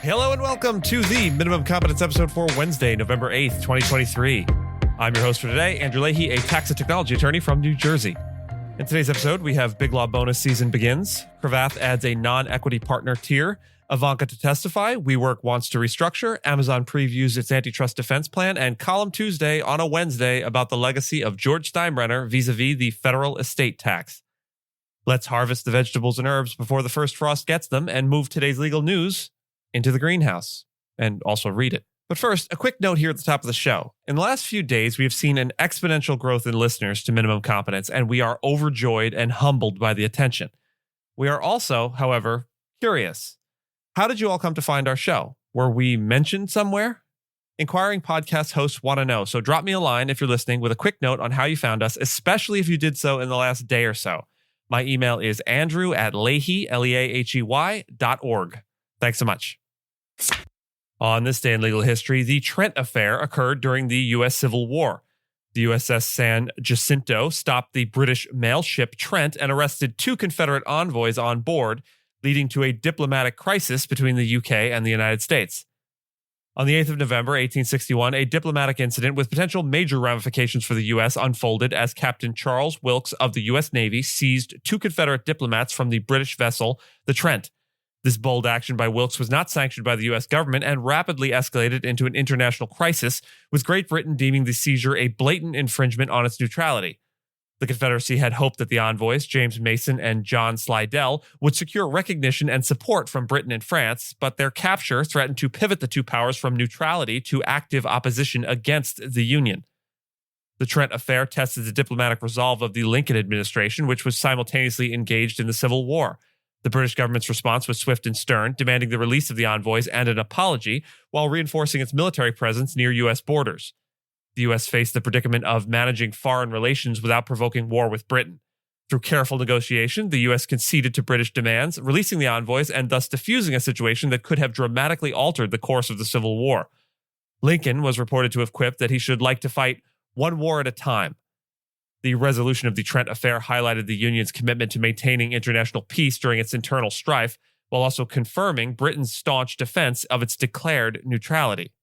Hello and welcome to the Minimum Competence episode for Wednesday, November 8th, 2023. I'm your host for today, Andrew Leahy, a tax and technology attorney from New Jersey. In today's episode, we have Big Law bonus season begins. Cravath adds a non-equity partner tier. Ivanka to testify. WeWork wants to restructure. Amazon previews its antitrust defense plan. And Column Tuesday on a Wednesday about the legacy of George Steinbrenner vis-a-vis the federal estate tax. Let's harvest the vegetables and herbs before the first frost gets them and move today's legal news into the greenhouse, and also read it. But first, a quick note here at the top of the show. In the last few days, we have seen an exponential growth in listeners to Minimum Competence, and we are overjoyed and humbled by the attention. We are also, however, curious. How did you all come to find our show? Were we mentioned somewhere? Inquiring podcast hosts want to know, so drop me a line if you're listening with a quick note on how you found us, especially if you did so in the last day or so. My email is andrew@leahy, Leahy.org. Thanks so much. On this day in legal history, the Trent Affair occurred during the U.S. Civil War. The USS San Jacinto stopped the British mail ship Trent and arrested two Confederate envoys on board, leading to a diplomatic crisis between the UK and the United States. On the 8th of November, 1861, a diplomatic incident with potential major ramifications for the U.S. unfolded as Captain Charles Wilkes of the U.S. Navy seized two Confederate diplomats from the British vessel, the Trent. This bold action by Wilkes was not sanctioned by the U.S. government and rapidly escalated into an international crisis, with Great Britain deeming the seizure a blatant infringement on its neutrality. The Confederacy had hoped that the envoys, James Mason and John Slidell, would secure recognition and support from Britain and France, but their capture threatened to pivot the two powers from neutrality to active opposition against the Union. The Trent Affair tested the diplomatic resolve of the Lincoln administration, which was simultaneously engaged in the Civil War. The British government's response was swift and stern, demanding the release of the envoys and an apology, while reinforcing its military presence near U.S. borders. The U.S. faced the predicament of managing foreign relations without provoking war with Britain. Through careful negotiation, the U.S. conceded to British demands, releasing the envoys and thus diffusing a situation that could have dramatically altered the course of the Civil War. Lincoln was reported to have quipped that he should like to fight one war at a time. The resolution of the Trent Affair highlighted the Union's commitment to maintaining international peace during its internal strife, while also confirming Britain's staunch defense of its declared neutrality.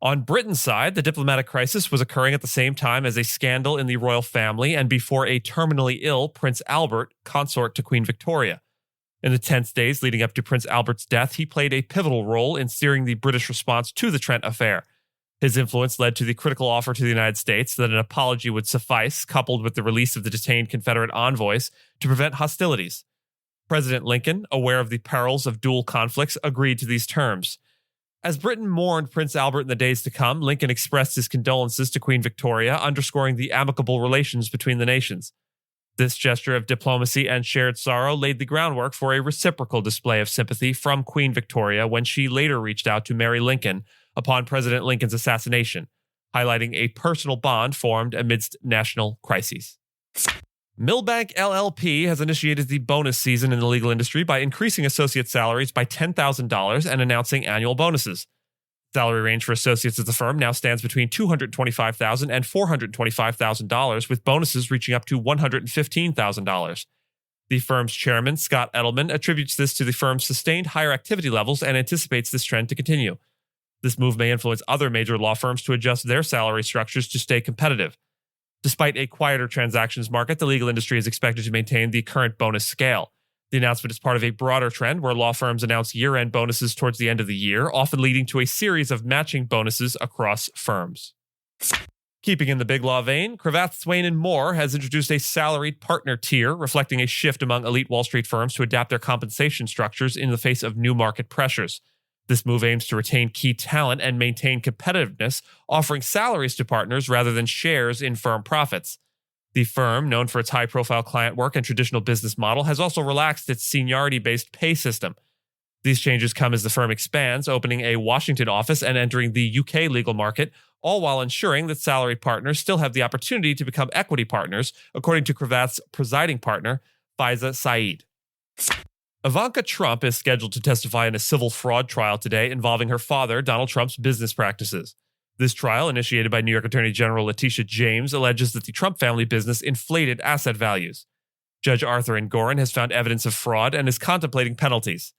On Britain's side, the diplomatic crisis was occurring at the same time as a scandal in the royal family and before a terminally ill Prince Albert, consort to Queen Victoria. In the tense days leading up to Prince Albert's death, he played a pivotal role in steering the British response to the Trent Affair. His influence led to the critical offer to the United States that an apology would suffice, coupled with the release of the detained Confederate envoys, to prevent hostilities. President Lincoln, aware of the perils of dual conflicts, agreed to these terms. As Britain mourned Prince Albert in the days to come, Lincoln expressed his condolences to Queen Victoria, underscoring the amicable relations between the nations. This gesture of diplomacy and shared sorrow laid the groundwork for a reciprocal display of sympathy from Queen Victoria when she later reached out to Mary Lincoln upon President Lincoln's assassination, highlighting a personal bond formed amidst national crises. Milbank LLP has initiated the bonus season in the legal industry by increasing associate salaries by $10,000 and announcing annual bonuses. Salary range for associates at the firm now stands between $225,000 and $425,000, with bonuses reaching up to $115,000. The firm's chairman, Scott Edelman, attributes this to the firm's sustained higher activity levels and anticipates this trend to continue. This move may influence other major law firms to adjust their salary structures to stay competitive. Despite a quieter transactions market, the legal industry is expected to maintain the current bonus scale. The announcement is part of a broader trend where law firms announce year-end bonuses towards the end of the year, often leading to a series of matching bonuses across firms. Keeping in the big law vein, Cravath, Swain & Moore has introduced a salaried partner tier, reflecting a shift among elite Wall Street firms to adapt their compensation structures in the face of new market pressures. This move aims to retain key talent and maintain competitiveness, offering salaries to partners rather than shares in firm profits. The firm, known for its high-profile client work and traditional business model, has also relaxed its seniority-based pay system. These changes come as the firm expands, opening a Washington office and entering the UK legal market, all while ensuring that salaried partners still have the opportunity to become equity partners, according to Cravath's presiding partner, Faiza Saeed. Ivanka Trump is scheduled to testify in a civil fraud trial today involving her father, Donald Trump's business practices. This trial, initiated by New York Attorney General Letitia James, alleges that the Trump family business inflated asset values. Judge Arthur Engoron has found evidence of fraud and is contemplating penalties.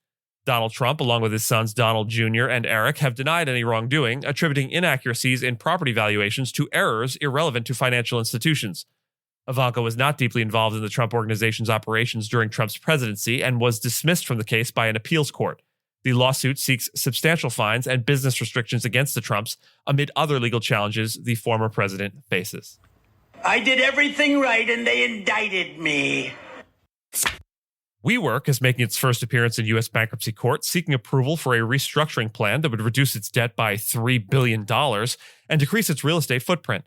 Donald Trump, along with his sons Donald Jr. and Eric, have denied any wrongdoing, attributing inaccuracies in property valuations to errors irrelevant to financial institutions. Ivanka was not deeply involved in the Trump Organization's operations during Trump's presidency and was dismissed from the case by an appeals court. The lawsuit seeks substantial fines and business restrictions against the Trumps amid other legal challenges the former president faces. I did everything right and they indicted me. WeWork is making its first appearance in U.S. bankruptcy court, seeking approval for a restructuring plan that would reduce its debt by $3 billion and decrease its real estate footprint.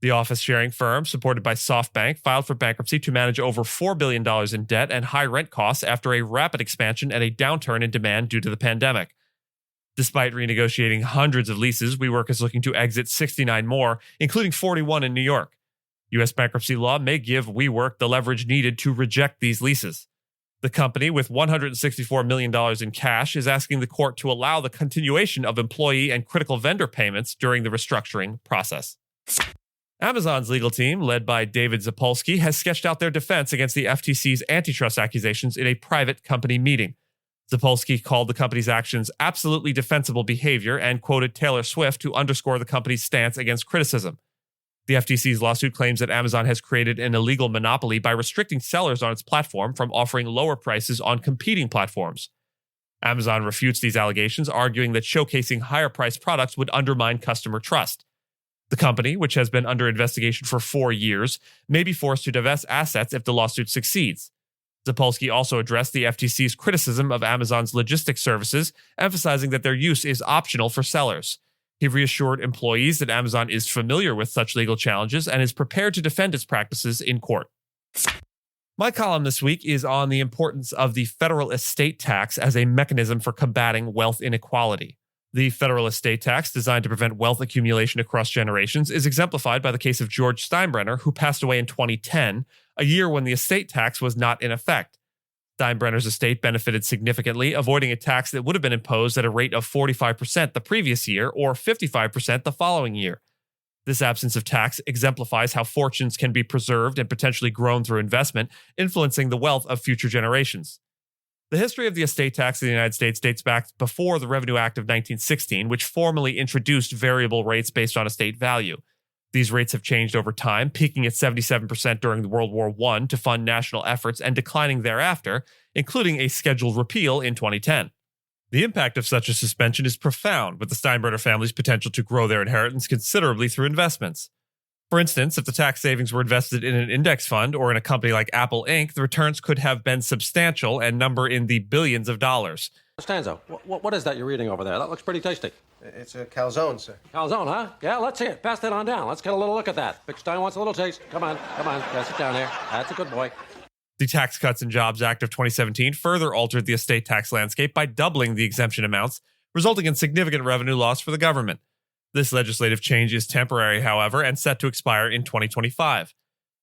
The office-sharing firm, supported by SoftBank, filed for bankruptcy to manage over $4 billion in debt and high rent costs after a rapid expansion and a downturn in demand due to the pandemic. Despite renegotiating hundreds of leases, WeWork is looking to exit 69 more, including 41 in New York. U.S. bankruptcy law may give WeWork the leverage needed to reject these leases. The company, with $164 million in cash, is asking the court to allow the continuation of employee and critical vendor payments during the restructuring process. Amazon's legal team, led by David Zapolsky, has sketched out their defense against the FTC's antitrust accusations in a private company meeting. Zapolsky called the company's actions absolutely defensible behavior and quoted Taylor Swift to underscore the company's stance against criticism. The FTC's lawsuit claims that Amazon has created an illegal monopoly by restricting sellers on its platform from offering lower prices on competing platforms. Amazon refutes these allegations, arguing that showcasing higher-priced products would undermine customer trust. The company, which has been under investigation for 4 years, may be forced to divest assets if the lawsuit succeeds. Zapolsky also addressed the FTC's criticism of Amazon's logistics services, emphasizing that their use is optional for sellers. He reassured employees that Amazon is familiar with such legal challenges and is prepared to defend its practices in court. My column this week is on the importance of the federal estate tax as a mechanism for combating wealth inequality. The federal estate tax, designed to prevent wealth accumulation across generations, is exemplified by the case of George Steinbrenner, who passed away in 2010, a year when the estate tax was not in effect. Steinbrenner's estate benefited significantly, avoiding a tax that would have been imposed at a rate of 45% the previous year or 55% the following year. This absence of tax exemplifies how fortunes can be preserved and potentially grown through investment, influencing the wealth of future generations. The history of the estate tax in the United States dates back before the Revenue Act of 1916, which formally introduced variable rates based on estate value. These rates have changed over time, peaking at 77% during World War I to fund national efforts and declining thereafter, including a scheduled repeal in 2010. The impact of such a suspension is profound, with the Steinbrenner family's potential to grow their inheritance considerably through investments. For instance, if the tax savings were invested in an index fund or in a company like Apple Inc., the returns could have been substantial and number in the billions of dollars. Stanzo, what is that you're reading over there? That looks pretty tasty. It's a calzone, sir. Calzone, huh? Yeah, let's see it. Pass that on down. Let's get a little look at that. Big Stein wants a little taste. Come on. Yeah, sit down there. That's a good boy. The Tax Cuts and Jobs Act of 2017 further altered the estate tax landscape by doubling the exemption amounts, resulting in significant revenue loss for the government. This legislative change is temporary, however, and set to expire in 2025.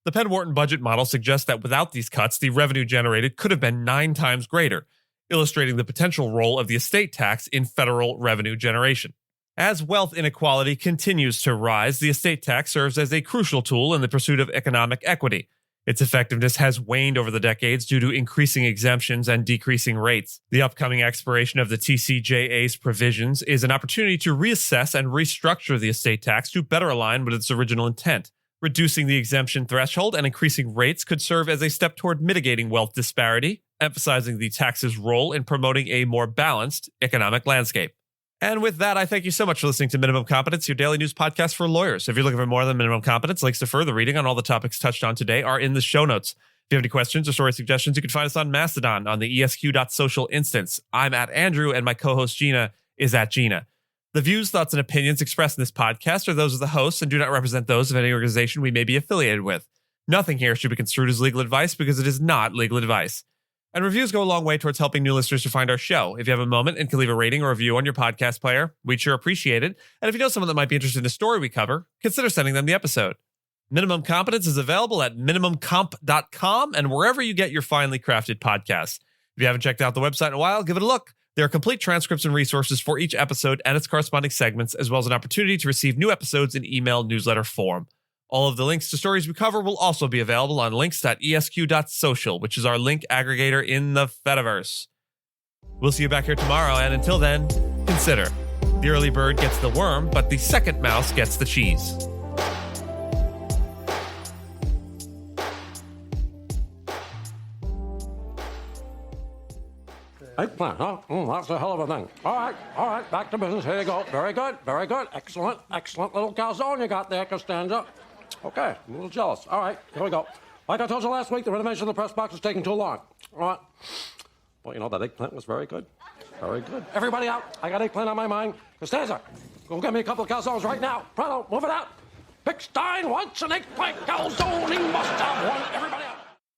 The Penn-Wharton budget model suggests that without these cuts, the revenue generated could have been 9 times greater, illustrating the potential role of the estate tax in federal revenue generation. As wealth inequality continues to rise, the estate tax serves as a crucial tool in the pursuit of economic equity. Its effectiveness has waned over the decades due to increasing exemptions and decreasing rates. The upcoming expiration of the TCJA's provisions is an opportunity to reassess and restructure the estate tax to better align with its original intent. Reducing the exemption threshold and increasing rates could serve as a step toward mitigating wealth disparity, emphasizing the tax's role in promoting a more balanced economic landscape. And with that, I thank you so much for listening to Minimum Competence, your daily news podcast for lawyers. If you're looking for more than Minimum Competence, links to further reading on all the topics touched on today are in the show notes. If you have any questions or story suggestions, you can find us on Mastodon on the esq.social instance. I'm at Andrew, and my co-host Gina is at Gina. The views, thoughts, and opinions expressed in this podcast are those of the hosts and do not represent those of any organization we may be affiliated with. Nothing here should be construed as legal advice because it is not legal advice. And reviews go a long way towards helping new listeners to find our show. If you have a moment and can leave a rating or review on your podcast player, we'd sure appreciate it. And if you know someone that might be interested in a story we cover, consider sending them the episode. Minimum Competence is available at minimumcomp.com and wherever you get your finely crafted podcasts. If you haven't checked out the website in a while, give it a look. There are complete transcripts and resources for each episode and its corresponding segments, as well as an opportunity to receive new episodes in email newsletter form. All of the links to stories we cover will also be available on links.esq.social, which is our link aggregator in the Fediverse. We'll see you back here tomorrow, and until then, consider. The early bird gets the worm, but the second mouse gets the cheese. Eggplant, huh? That's a hell of a thing. All right, back to business. Here you go. Very good. Excellent little calzone you got there, Costanza. Okay, I'm a little jealous. All right, here we go. Like I told you last week, the renovation of the press box is taking too long. All right. Well, you know, that eggplant was very good. Very good. Everybody out. I got eggplant on my mind. Costanza, go get me a couple of calzones right now. Pronto, move it out. Pickstein wants an eggplant calzone. He must have one. Everybody.